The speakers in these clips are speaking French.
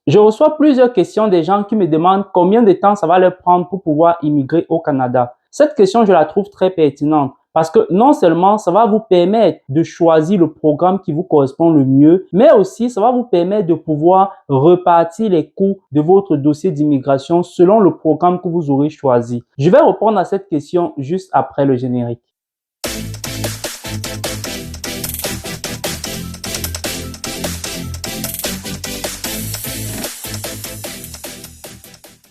Je reçois plusieurs questions des gens qui me demandent combien de temps ça va leur prendre pour pouvoir immigrer au Canada. Cette question, je la trouve très pertinente parce que non seulement ça va vous permettre de choisir le programme qui vous correspond le mieux, mais aussi ça va vous permettre de pouvoir repartir les coûts de votre dossier d'immigration selon le programme que vous aurez choisi. Je vais répondre à cette question juste après le générique.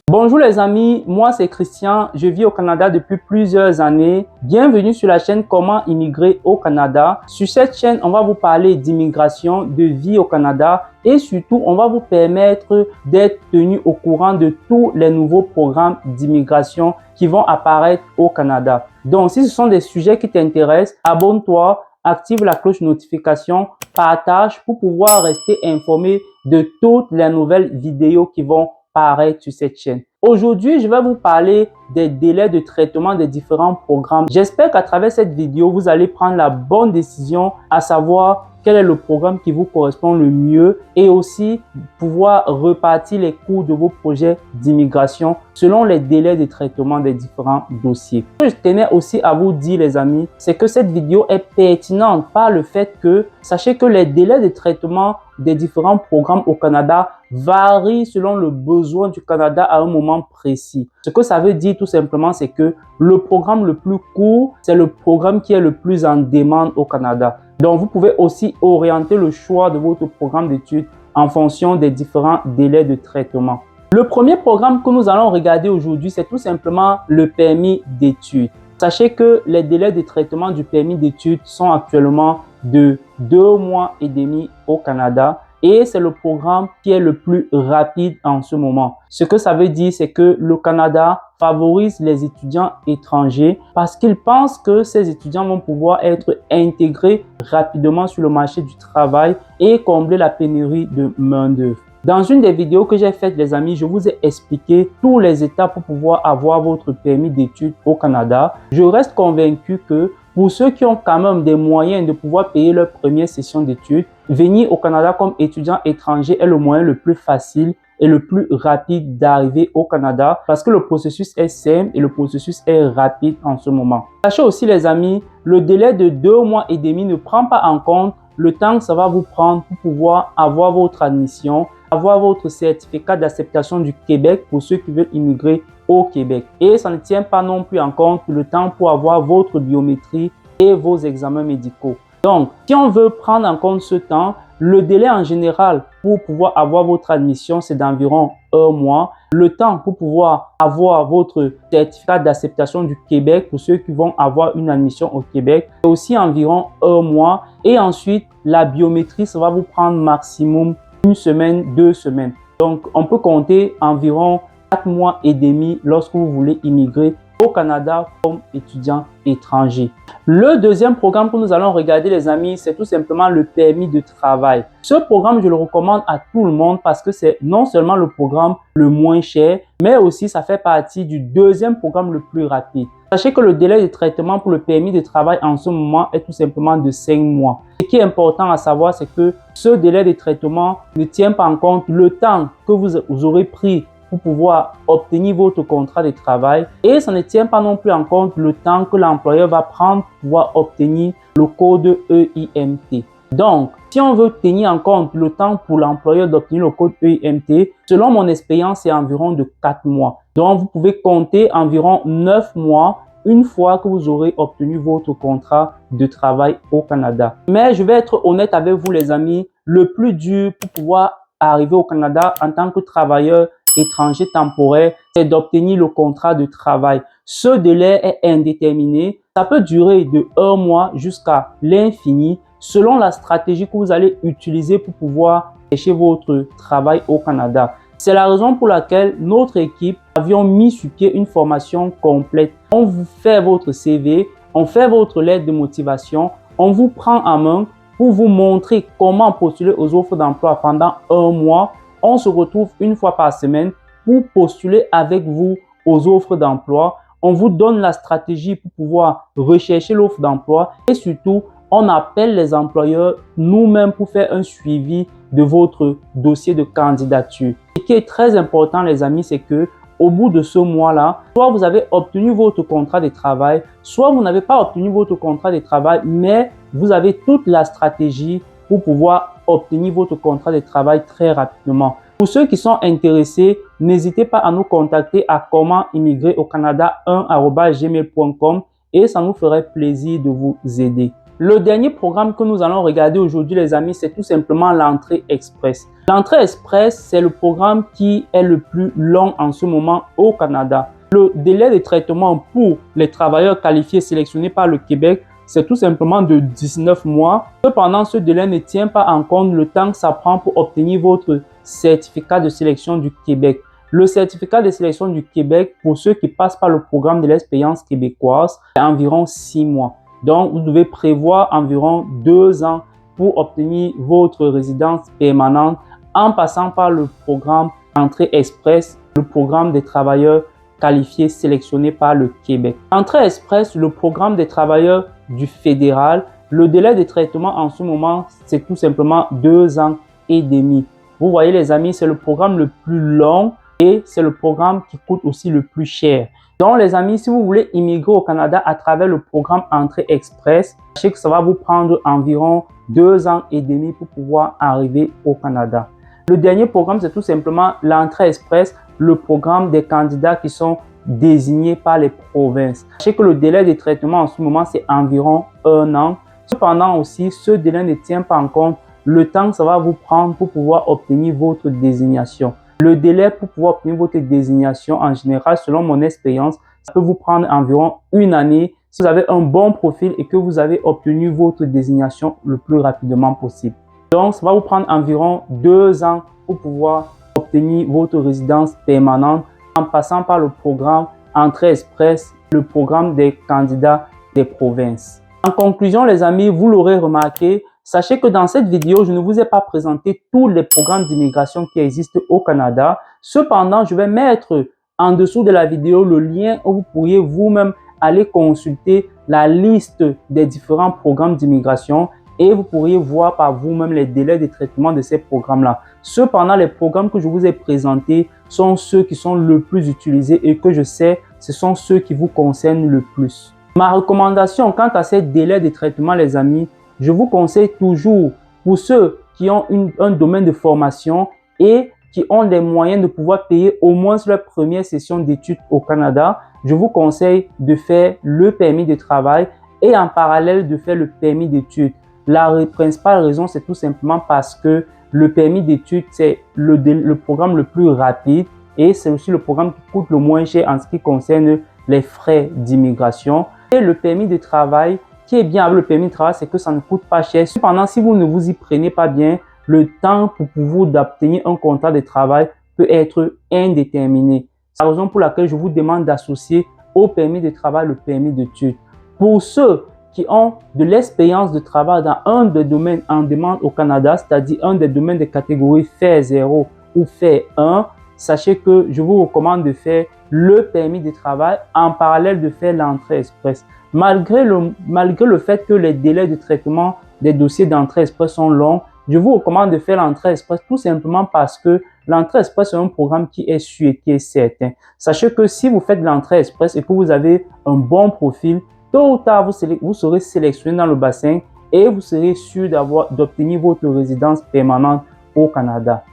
Bonjour les amis, moi c'est Christian, je vis au Canada depuis plusieurs années. Bienvenue sur la chaîne Comment immigrer au Canada. Sur cette chaîne, on va vous parler d'immigration, de vie au Canada et surtout, on va vous permettre d'être tenu au courant de tous les nouveaux programmes d'immigration qui vont apparaître au Canada. Donc, si ce sont des sujets qui t'intéressent, abonne-toi, active la cloche de notification, partage pour pouvoir rester informé de toutes les nouvelles vidéos qui vont apparaître sur cette chaîne. Aujourd'hui, je vais vous parler des délais de traitement des différents programmes. J'espère qu'à travers cette vidéo, vous allez prendre la bonne décision, à savoir quel est le programme qui vous correspond le mieux et aussi pouvoir repartir les coûts de vos projets d'immigration selon les délais de traitement des différents dossiers. Ce que je tenais aussi à vous dire les amis, c'est que cette vidéo est pertinente par le fait que sachez que les délais de traitement des différents programmes au Canada varient selon le besoin du Canada à un moment précis. Ce que ça veut dire tout simplement, c'est que le programme le plus court, c'est le programme qui est le plus en demande au Canada. Donc, vous pouvez aussi orienter le choix de votre programme d'études en fonction des différents délais de traitement. Le premier programme que nous allons regarder aujourd'hui, c'est tout simplement le permis d'études. Sachez que les délais de traitement du permis d'études sont actuellement de 2 mois et demi au Canada et c'est le programme qui est le plus rapide en ce moment. Ce que ça veut dire, c'est que le Canada favorise les étudiants étrangers parce qu'ils pensent que ces étudiants vont pouvoir être intégrés rapidement sur le marché du travail et combler la pénurie de main-d'œuvre. Dans une des vidéos que j'ai faites, les amis, je vous ai expliqué tous les étapes pour pouvoir avoir votre permis d'études au Canada. Je reste convaincu que pour ceux qui ont quand même des moyens de pouvoir payer leur première session d'études, venir au Canada comme étudiant étranger est le moyen le plus facile et le plus rapide d'arriver au Canada parce que le processus est simple et le processus est rapide en ce moment. Sachez aussi les amis, le délai de 2 mois et demi ne prend pas en compte le temps que ça va vous prendre pour pouvoir avoir votre admission, avoir votre certificat d'acceptation du Québec pour ceux qui veulent immigrer au Québec. Et ça ne tient pas non plus en compte le temps pour avoir votre biométrie et vos examens médicaux. Donc, si on veut prendre en compte ce temps, le délai en général pour pouvoir avoir votre admission, c'est d'environ 1 mois. Le temps pour pouvoir avoir votre certificat d'acceptation du Québec pour ceux qui vont avoir une admission au Québec, c'est aussi environ 1 mois. Et ensuite, la biométrie, ça va vous prendre maximum 1 semaine, 2 semaines. Donc, on peut compter environ 4 mois et demi lorsque vous voulez immigrer au Canada comme étudiant étranger. Le deuxième programme que nous allons regarder les amis, c'est tout simplement le permis de travail. Ce programme, je le recommande à tout le monde parce que c'est non seulement le programme le moins cher, mais aussi ça fait partie du deuxième programme le plus rapide. Sachez que le délai de traitement pour le permis de travail en ce moment est tout simplement de 5 mois. Ce qui est important à savoir, c'est que ce délai de traitement ne tient pas en compte le temps que vous aurez pris pour pouvoir obtenir votre contrat de travail et ça ne tient pas non plus en compte le temps que l'employeur va prendre pour pouvoir obtenir le code EIMT. Donc, si on veut tenir en compte le temps pour l'employeur d'obtenir le code EIMT, selon mon expérience, c'est environ de 4 mois. Donc, vous pouvez compter environ 9 mois une fois que vous aurez obtenu votre contrat de travail au Canada. Mais je vais être honnête avec vous les amis, le plus dur pour pouvoir arriver au Canada en tant que travailleur étranger temporaire, c'est d'obtenir le contrat de travail. Ce délai est indéterminé. Ça peut durer de 1 mois jusqu'à l'infini selon la stratégie que vous allez utiliser pour pouvoir chercher votre travail au Canada. C'est la raison pour laquelle notre équipe avions mis sur pied une formation complète. On vous fait votre CV, on fait votre lettre de motivation, on vous prend en main pour vous montrer comment postuler aux offres d'emploi pendant 1 mois. On se retrouve une fois par semaine pour postuler avec vous aux offres d'emploi. On vous donne la stratégie pour pouvoir rechercher l'offre d'emploi et surtout, on appelle les employeurs nous-mêmes pour faire un suivi de votre dossier de candidature. Ce qui est très important, les amis, c'est que au bout de ce mois-là, soit vous avez obtenu votre contrat de travail, soit vous n'avez pas obtenu votre contrat de travail, mais vous avez toute la stratégie pour pouvoir obtenir votre contrat de travail très rapidement. Pour ceux qui sont intéressés, n'hésitez pas à nous contacter à commentimmigrer-au-canada1@gmail.com et ça nous ferait plaisir de vous aider. Le dernier programme que nous allons regarder aujourd'hui, les amis, c'est tout simplement l'entrée express. L'entrée express, c'est le programme qui est le plus long en ce moment au Canada. Le délai de traitement pour les travailleurs qualifiés sélectionnés par le Québec, c'est tout simplement de 19 mois. Cependant, ce délai ne tient pas en compte le temps que ça prend pour obtenir votre certificat de sélection du Québec. Le certificat de sélection du Québec, pour ceux qui passent par le programme de l'expérience québécoise, c'est environ 6 mois. Donc, vous devez prévoir environ 2 ans pour obtenir votre résidence permanente en passant par le programme Entrée Express, le programme des travailleurs qualifiés sélectionnés par le Québec. Entrée Express, le programme des travailleurs du fédéral, le délai de traitement en ce moment, c'est tout simplement 2 ans et demi. Vous voyez les amis, c'est le programme le plus long et c'est le programme qui coûte aussi le plus cher. Donc les amis, si vous voulez immigrer au Canada à travers le programme Entrée Express, sachez que ça va vous prendre environ 2 ans et demi pour pouvoir arriver au Canada. Le dernier programme, c'est tout simplement l'Entrée Express, le programme des candidats qui sont désignés par les provinces. Sachez que le délai de traitement en ce moment, c'est environ 1 an. Cependant aussi, ce délai ne tient pas en compte le temps que ça va vous prendre pour pouvoir obtenir votre désignation. Le délai pour pouvoir obtenir votre désignation, en général, selon mon expérience, ça peut vous prendre environ 1 année si vous avez un bon profil et que vous avez obtenu votre désignation le plus rapidement possible. Donc, ça va vous prendre environ 2 ans pour pouvoir obtenir votre résidence permanente en passant par le programme Entrée Express, le programme des candidats des provinces. En conclusion, les amis, vous l'aurez remarqué, sachez que dans cette vidéo, je ne vous ai pas présenté tous les programmes d'immigration qui existent au Canada. Cependant, je vais mettre en dessous de la vidéo le lien où vous pourriez vous-même aller consulter la liste des différents programmes d'immigration et vous pourriez voir par vous-même les délais de traitement de ces programmes-là. Cependant, les programmes que je vous ai présentés sont ceux qui sont le plus utilisés et que je sais, ce sont ceux qui vous concernent le plus. Ma recommandation quant à ces délais de traitement, les amis, je vous conseille toujours, pour ceux qui ont un domaine de formation et qui ont les moyens de pouvoir payer au moins leur première session d'études au Canada, je vous conseille de faire le permis de travail et en parallèle de faire le permis d'études. La principale raison, c'est tout simplement parce que le permis d'études, c'est le programme le plus rapide et c'est aussi le programme qui coûte le moins cher en ce qui concerne les frais d'immigration. Et le permis de travail, qui est bien avec le permis de travail, c'est que ça ne coûte pas cher. Cependant, si vous ne vous y prenez pas bien, le temps pour vous d'obtenir un contrat de travail peut être indéterminé. C'est la raison pour laquelle je vous demande d'associer au permis de travail le permis d'études. Pour ceux qui ont de l'expérience de travail dans un des domaines en demande au Canada, c'est-à-dire un des domaines de catégorie FAIR 0 ou FAIR 1, sachez que je vous recommande de faire le permis de travail en parallèle de faire l'entrée express. Malgré le fait que les délais de traitement des dossiers d'entrée express sont longs, je vous recommande de faire l'entrée express tout simplement parce que l'entrée express est un programme qui est sûr et qui est certain. Sachez que si vous faites l'entrée express et que vous avez un bon profil, tôt ou tard, vous serez sélectionné dans le bassin et vous serez sûr d'obtenir votre résidence permanente au Canada.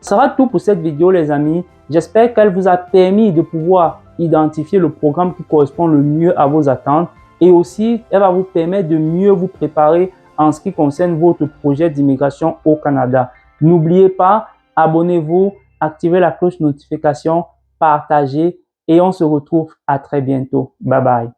Ce sera tout pour cette vidéo, les amis. J'espère qu'elle vous a permis de pouvoir identifier le programme qui correspond le mieux à vos attentes et aussi, elle va vous permettre de mieux vous préparer en ce qui concerne votre projet d'immigration au Canada. N'oubliez pas, abonnez-vous, activez la cloche de notification, partagez et on se retrouve à très bientôt. Bye bye.